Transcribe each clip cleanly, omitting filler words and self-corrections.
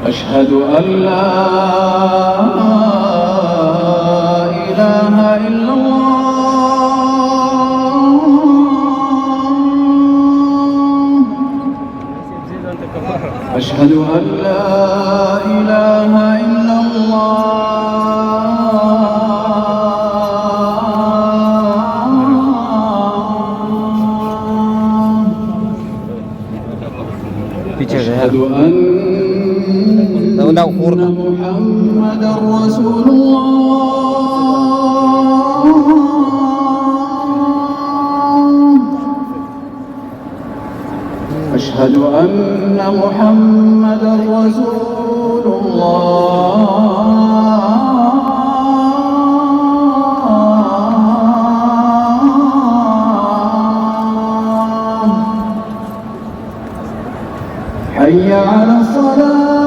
أشهد أن لا إله إلا الله أشهد أن لا إله إلا الله أشهد أن محمدا رسول الله أشهد أن محمدا رسول الله حي على الصلاة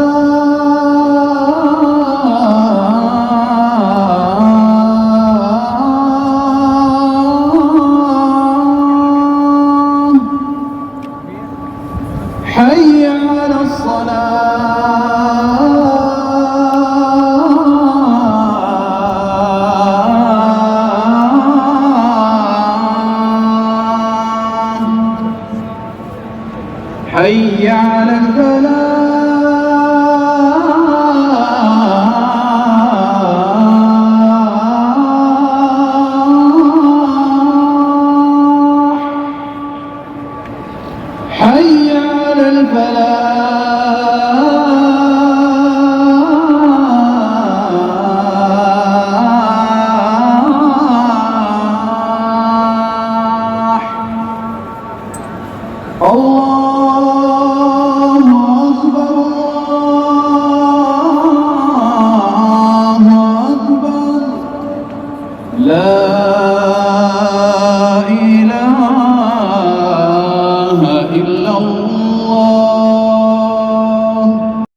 حي على الصلاة حي على الفلاح حي على الفلاح الله أكبر الله أكبر لا إله